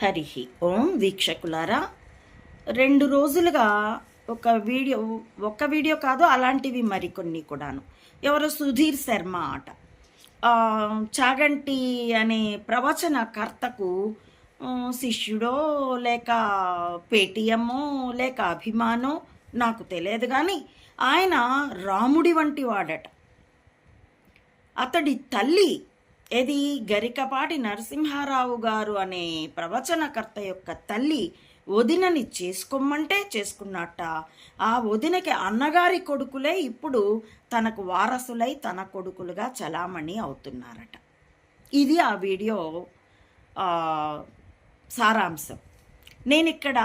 హరి ఓం వీక్షకులారా, 2 రోజులుగా ఒక వీడియో కాదు, అలాంటివి మరికొన్ని కూడాను. ఎవరో సుధీర్ శర్మ ఆట చాగంటి అనే ప్రవచనకర్తకు శిష్యుడో లేక పేటీఎమ్మో లేక అభిమానో నాకు తెలియదు, కానీ ఆయన రాముడి వంటి వాడట. అతడి తల్లి ఏది గరికపాటి నరసింహారావు గారు అనే ప్రవచనకర్త యొక్క తల్లి వదినని చేసుకోమంటే చేసుకున్నట్ట. ఆ వదినకి అన్నగారి కొడుకులే ఇప్పుడు తనకు వారసులై తన కొడుకులుగా చలామణి అవుతున్నారట. ఇది ఆ వీడియో సారాంశం. నేను ఇక్కడ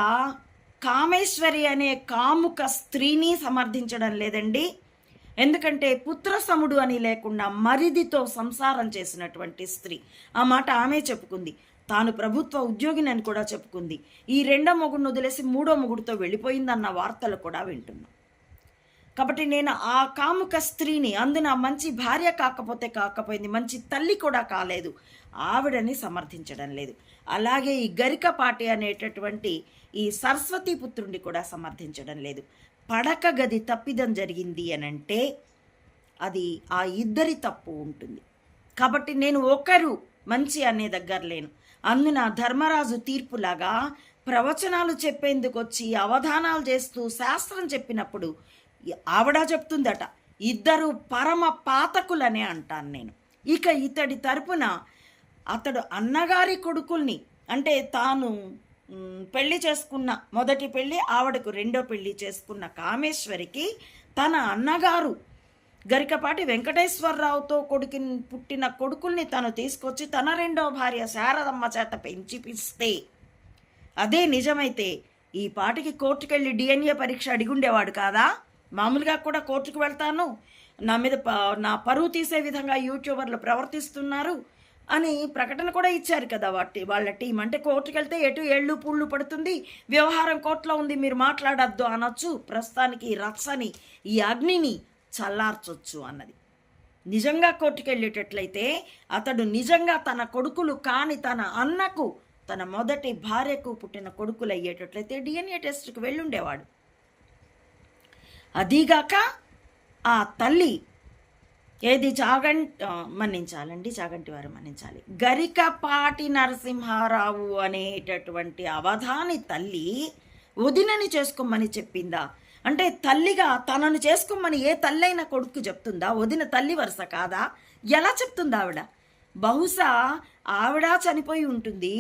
కామేశ్వరి అనే కాముక స్త్రీని సమర్థించడం లేదండి. ఎందుకంటే పుత్రసముడు అని లేకుండా మరిదితో సంసారం చేసినటువంటి స్త్రీ. ఆ మాట ఆమె చెప్పుకుంది. తాను ప్రభుత్వ ఉద్యోగినని కూడా చెప్పుకుంది. ఈ రెండో మొగుడిని వదిలేసి మూడో మొగుడితో వెళ్ళిపోయిందన్న వార్తలు కూడా వింటున్నాం. కాబట్టి నేను ఆ కాముక స్త్రీని, అందున మంచి భార్య కాకపోయింది, మంచి తల్లి కూడా కాలేదు, ఆవిడని సమర్థించడం లేదు. అలాగే ఈ గరికపాటి అనేటటువంటి ఈ సరస్వతీ పుత్రుడిని కూడా సమర్థించడం లేదు. పడక గది తప్పిదం జరిగింది అనంటే అది ఆ ఇద్దరి తప్పు ఉంటుంది. కాబట్టి నేను ఒకరు మంచి అనే దగ్గర లేను. అందున ధర్మరాజు తీర్పులాగా ప్రవచనాలు చెప్పేందుకు వచ్చి అవధానాలు చేస్తూ శాస్త్రం చెప్పినప్పుడు ఆవిడ చెప్తుందట, ఇద్దరు పరమ పాతకులనే అంటాను నేను. ఇక ఇతడి తరపున అతడు అన్నగారి కొడుకుల్ని, అంటే తాను పెళ్లి చేసుకున్న మొదటి పెళ్ళి, ఆవిడకు రెండో పెళ్లి చేసుకున్న కామేశ్వరికి తన అన్నగారు గరికపాటి వెంకటేశ్వరరావుతో పుట్టిన కొడుకుల్ని తను తీసుకొచ్చి తన రెండో భార్య శారదమ్మ చేత పెంచిపిస్తే అదే నిజమైతే ఈ పాటికి కోర్టుకెళ్ళి డిఎన్ఏ పరీక్ష అడిగుండేవాడు కాదా? మామూలుగా కూడా కోర్టుకు వెళ్తాను, నా మీద నా పరువు తీసే విధంగా యూట్యూబర్లు ప్రవర్తిస్తున్నారు అని ప్రకటన కూడా ఇచ్చారు కదా వాళ్ళ టీం. అంటే కోర్టుకు వెళ్తే ఎటు ఏళ్ళు పూళ్ళు పడుతుంది, వ్యవహారం కోర్టులో ఉంది, మీరు మాట్లాడద్దు అనొచ్చు. ప్రస్తుతానికి ఈ రచ్చని, ఈ అగ్నిని చల్లార్చొచ్చు అన్నది. నిజంగా కోర్టుకు వెళ్ళేటట్లయితే అతడు నిజంగా తన కొడుకులు కాని తన అన్నకు, తన మొదటి భార్యకు పుట్టిన కొడుకులు అయ్యేటట్లయితే డిఎన్ఏ టెస్ట్కి వెళ్ళుండేవాడు. అదీగాక ఆ తల్లి ఏది చాగంటి వారు మన్నించాలి, గరికపాటి నరసింహారావు అనేటటువంటి అవధాని తల్లి వదినని చేసుకోమని చెప్పిందా? అంటే తల్లిగా తనను చేసుకోమని ఏ తల్లైన కొడుకు చెప్తుందా? వదిన తల్లి వరుస కాదా? ఎలా చెప్తుందా ఆవిడ? బహుశా ఆవిడ చనిపోయి ఉంటుంది.